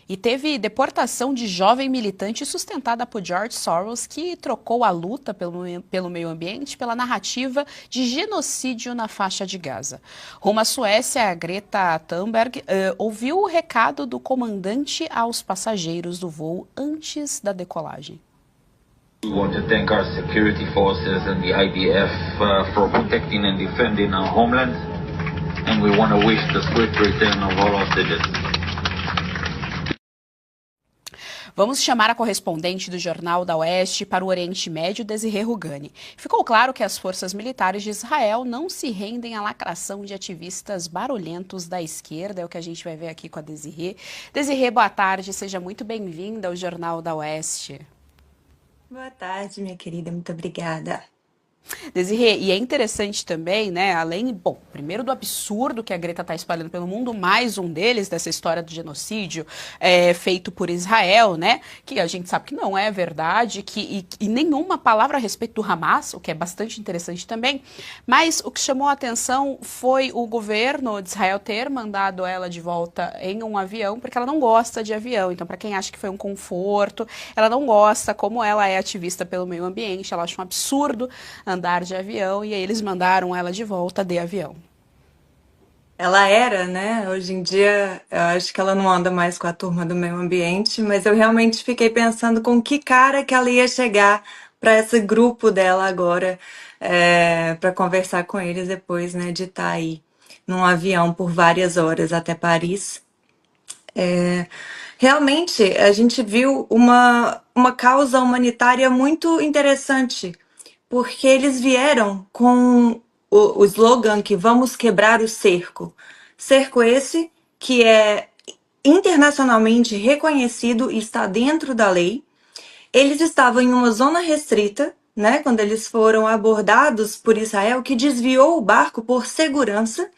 E teve deportação de jovem militante sustentada por George Soros, que trocou a luta pelo meio ambiente pela narrativa de genocídio na faixa de Gaza. Rumo à Suécia, a Greta Thunberg ouviu o recado do comandante aos passageiros do voo antes da decolagem. We want to thank our security forces and the IDF for protecting and defending our homeland, and we want to wish the swift return of all hostages. Vamos chamar a correspondente do Jornal da Oeste para o Oriente Médio, Desirê Rugani. Ficou claro que as forças militares de Israel não se rendem à lacração de ativistas barulhentos da esquerda, é o que a gente vai ver aqui com a Desirê. Desirê, boa tarde, seja muito bem-vinda ao Jornal da Oeste. Boa tarde, minha querida, muito obrigada. Desirê, e é interessante também, né, além, bom, primeiro do absurdo que a Greta está espalhando pelo mundo, mais um deles, dessa história do genocídio feito por Israel, né, que a gente sabe que não é verdade, e nenhuma palavra a respeito do Hamas, o que é bastante interessante também, mas o que chamou a atenção foi o governo de Israel ter mandado ela de volta em um avião, porque ela não gosta de avião, então para quem acha que foi um conforto, ela não gosta, como ela é ativista pelo meio ambiente, ela acha um absurdo andar de avião, e aí eles mandaram ela de volta de avião. Ela era, né? Hoje em dia, eu acho que ela não anda mais com a turma do meio ambiente, mas eu realmente fiquei pensando com que cara que ela ia chegar para esse grupo dela agora, para conversar com eles depois, né, de estar aí num avião por várias horas até Paris. Realmente, a gente viu uma causa humanitária muito interessante, porque eles vieram com o slogan que vamos quebrar o cerco. Cerco esse que é internacionalmente reconhecido e está dentro da lei. Eles estavam em uma zona restrita, né, quando eles foram abordados por Israel, que desviou o barco por segurança,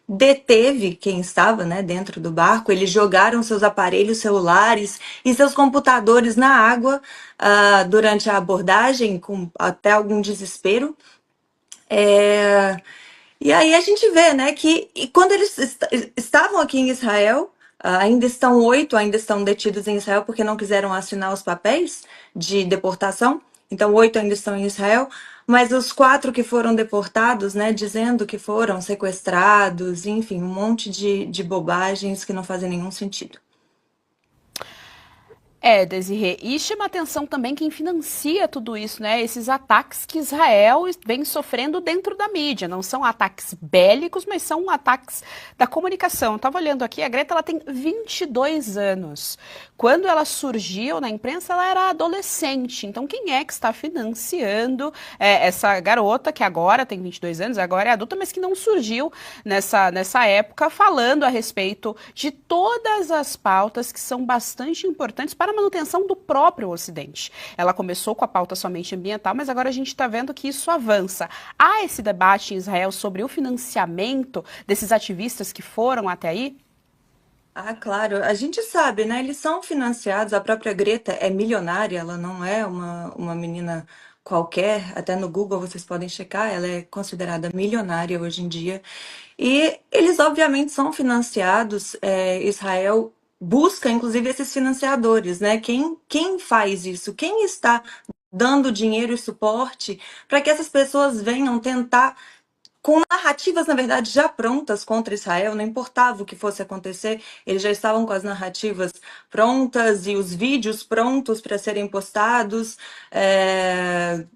deteve quem estava, né, dentro do barco. Eles jogaram seus aparelhos celulares e seus computadores na água durante a abordagem, com até algum desespero. E aí a gente vê, né, que quando eles estavam aqui em Israel, ainda estão 8, ainda estão detidos em Israel porque não quiseram assinar os papéis de deportação. Então 8 ainda estão em Israel, mas os 4 que foram deportados, né, dizendo que foram sequestrados, enfim, um monte de bobagens que não fazem nenhum sentido. Desirê, e chama atenção também quem financia tudo isso, né? Esses ataques que Israel vem sofrendo dentro da mídia. Não são ataques bélicos, mas são ataques da comunicação. Eu tava olhando aqui, a Greta ela tem 22 anos. Quando ela surgiu na imprensa, ela era adolescente. Então, quem é que está financiando essa garota, que agora tem 22 anos, agora é adulta, mas que não surgiu nessa época, falando a respeito de todas as pautas que são bastante importantes para a manutenção do próprio Ocidente. Ela começou com a pauta somente ambiental, mas agora a gente está vendo que isso avança. Há esse debate em Israel sobre o financiamento desses ativistas que foram até aí? Ah, claro, a gente sabe, né? Eles são financiados, a própria Greta é milionária, ela não é uma menina qualquer, até no Google vocês podem checar, ela é considerada milionária hoje em dia. E eles, obviamente, são financiados, Israel busca, inclusive, esses financiadores, né? Quem faz isso? Quem está dando dinheiro e suporte para que essas pessoas venham tentar com narrativas, na verdade, já prontas contra Israel, não importava o que fosse acontecer, eles já estavam com as narrativas prontas e os vídeos prontos para serem postados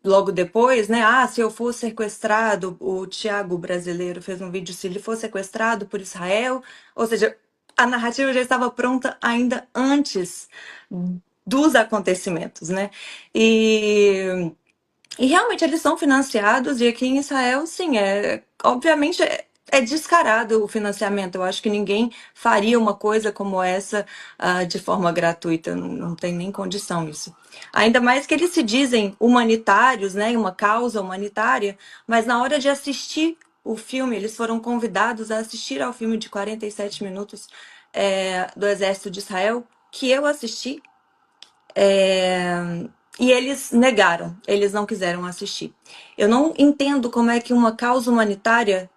logo depois, né? Ah, se eu for sequestrado, o Tiago brasileiro fez um vídeo, se ele for sequestrado por Israel, ou seja, a narrativa já estava pronta ainda antes dos acontecimentos, né? E realmente eles são financiados, e aqui em Israel, sim, obviamente é descarado o financiamento. Eu acho que ninguém faria uma coisa como essa de forma gratuita, não tem nem condição isso. Ainda mais que eles se dizem humanitários, né, uma causa humanitária, mas na hora de assistir o filme, eles foram convidados a assistir ao filme de 47 minutos do Exército de Israel, que eu assisti. E eles negaram, eles não quiseram assistir. Eu não entendo como é que uma causa humanitária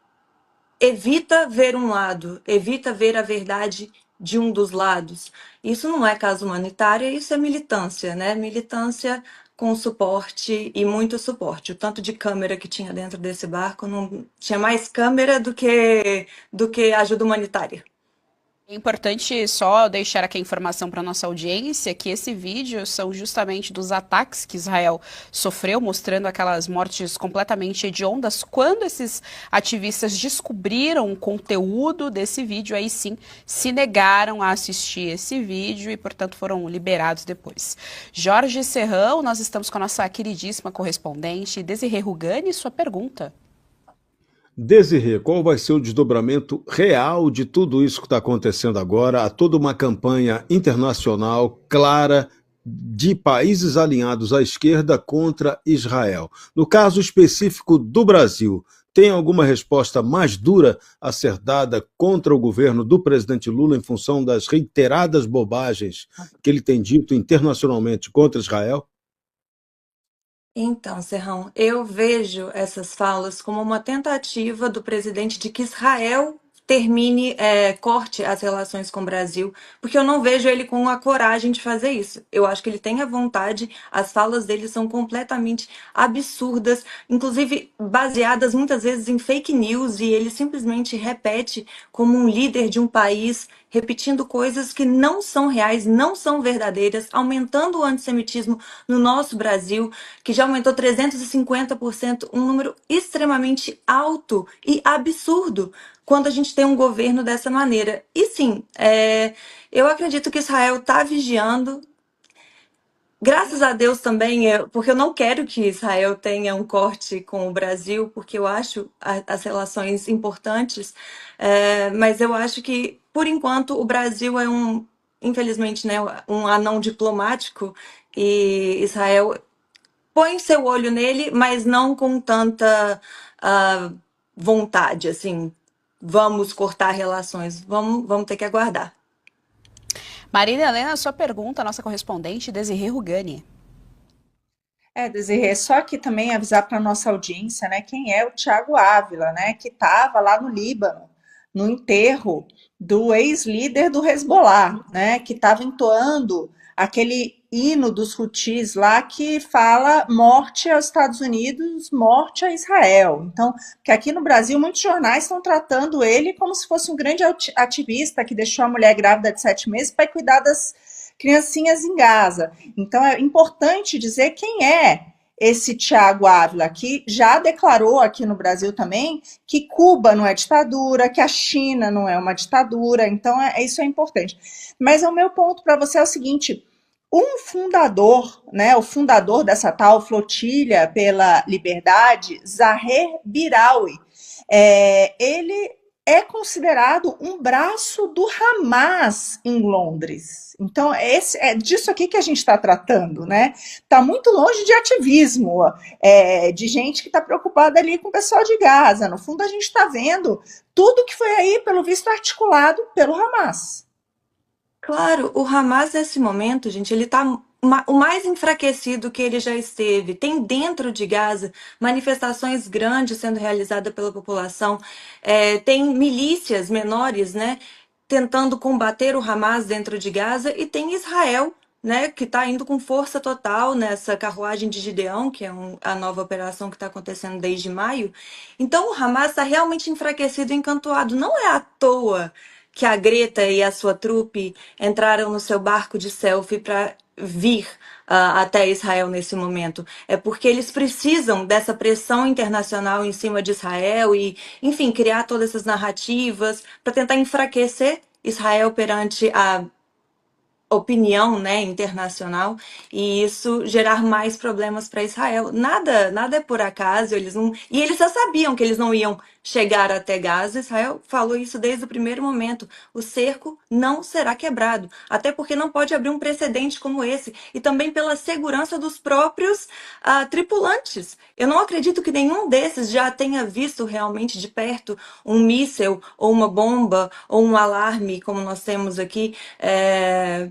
evita ver um lado, evita ver a verdade de um dos lados. Isso não é causa humanitária, isso é militância, né? Militância com suporte e muito suporte. O tanto de câmera que tinha dentro desse barco não tinha mais câmera do que ajuda humanitária. É importante só deixar aqui a informação para nossa audiência que esse vídeo são justamente dos ataques que Israel sofreu, mostrando aquelas mortes completamente hediondas. Quando esses ativistas descobriram o conteúdo desse vídeo, aí sim se negaram a assistir esse vídeo e, portanto, foram liberados depois. Jorge Serrão, nós estamos com a nossa queridíssima correspondente Desirê Rugani, sua pergunta. Desirê, qual vai ser o desdobramento real de tudo isso que está acontecendo agora? Há toda uma campanha internacional clara de países alinhados à esquerda contra Israel. No caso específico do Brasil, tem alguma resposta mais dura a ser dada contra o governo do presidente Lula em função das reiteradas bobagens que ele tem dito internacionalmente contra Israel? Então, Serrão, eu vejo essas falas como uma tentativa do presidente de que Israel termine, corte as relações com o Brasil, porque eu não vejo ele com a coragem de fazer isso. Eu acho que ele tem a vontade, as falas dele são completamente absurdas, inclusive baseadas muitas vezes em fake news, e ele simplesmente repete como um líder de um país, repetindo coisas que não são reais, não são verdadeiras, aumentando o antissemitismo no nosso Brasil, que já aumentou 350%, um número extremamente alto e absurdo quando a gente tem um governo dessa maneira. E sim, eu acredito que Israel está vigiando. Graças a Deus também, porque eu não quero que Israel tenha um corte com o Brasil, porque eu acho as relações importantes, mas eu acho que, por enquanto, o Brasil é infelizmente, né, um anão diplomático, e Israel põe seu olho nele, mas não com tanta ah, vontade, assim, vamos cortar relações, vamos ter que aguardar. Marina Helena, sua pergunta, nossa correspondente Desirê Rugani. Desirê, só que também avisar para nossa audiência, né, quem é o Tiago Ávila, né, que estava lá no Líbano, no enterro do ex-líder do Hezbollah, né, que estava entoando aquele hino dos Houthis lá que fala morte aos Estados Unidos, morte a Israel. Então, que aqui no Brasil muitos jornais estão tratando ele como se fosse um grande ativista que deixou a mulher grávida de 7 meses para cuidar das criancinhas em Gaza. Então é importante dizer quem é esse Tiago Ávila, que já declarou aqui no Brasil também que Cuba não é ditadura, que a China não é uma ditadura, então isso é importante. Mas o meu ponto para você é o seguinte: um fundador, né, o fundador dessa tal flotilha pela liberdade, Zaher Biraoui, ele é considerado um braço do Hamas em Londres. Então, é disso aqui que a gente está tratando, né? Está muito longe de ativismo, de gente que está preocupada ali com o pessoal de Gaza. No fundo, a gente está vendo tudo que foi aí, pelo visto, articulado pelo Hamas. Claro, o Hamas nesse momento, gente, ele está o mais enfraquecido que ele já esteve. Tem dentro de Gaza manifestações grandes sendo realizadas pela população. Tem milícias menores, né, tentando combater o Hamas dentro de Gaza, e tem Israel, né, que está indo com força total nessa carruagem de Gideão, que é a nova operação que está acontecendo desde maio. Então o Hamas está realmente enfraquecido e encantoado. Não é à toa que a Greta e a sua trupe entraram no seu barco de selfie para vir até Israel nesse momento. É porque eles precisam dessa pressão internacional em cima de Israel e, enfim, criar todas essas narrativas para tentar enfraquecer Israel perante a opinião, né, internacional, e isso gerar mais problemas para Israel. Nada é por acaso, e eles já sabiam que eles não iam chegar até Gaza. Israel falou isso desde o primeiro momento. O cerco não será quebrado, até porque não pode abrir um precedente como esse, e também pela segurança dos próprios tripulantes. Eu não acredito que nenhum desses já tenha visto realmente de perto um míssil ou uma bomba ou um alarme, como nós temos aqui,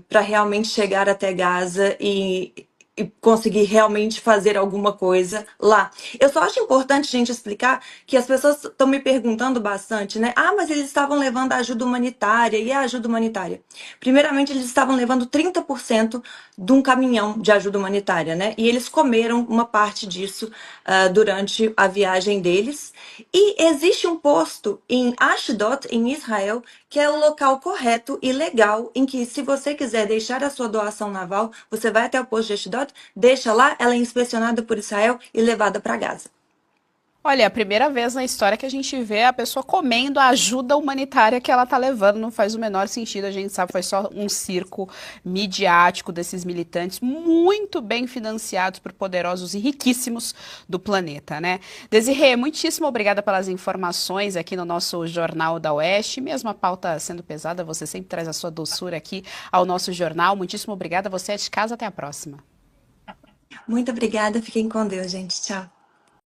para realmente chegar até Gaza e e conseguir realmente fazer alguma coisa lá. Eu só acho importante, gente, explicar que as pessoas estão me perguntando bastante, né? Ah, mas eles estavam levando ajuda humanitária, e a ajuda humanitária? Primeiramente, eles estavam levando 30% de um caminhão de ajuda humanitária, né? E eles comeram uma parte disso durante a viagem deles. E existe um posto em Ashdod, em Israel, que é o local correto e legal em que, se você quiser deixar a sua doação naval, você vai até o posto de Ashdod, deixa lá, ela é inspecionada por Israel e levada para Gaza. Olha, é a primeira vez na história que a gente vê a pessoa comendo a ajuda humanitária que ela tá levando. Não faz o menor sentido, a gente sabe, foi só um circo midiático desses militantes muito bem financiados por poderosos e riquíssimos do planeta, né? Desirê, muitíssimo obrigada pelas informações aqui no nosso Jornal da Oeste. Mesmo a pauta sendo pesada, você sempre traz a sua doçura aqui ao nosso jornal. Muitíssimo obrigada, você é de casa, até a próxima. Muito obrigada, fiquem com Deus, gente. Tchau.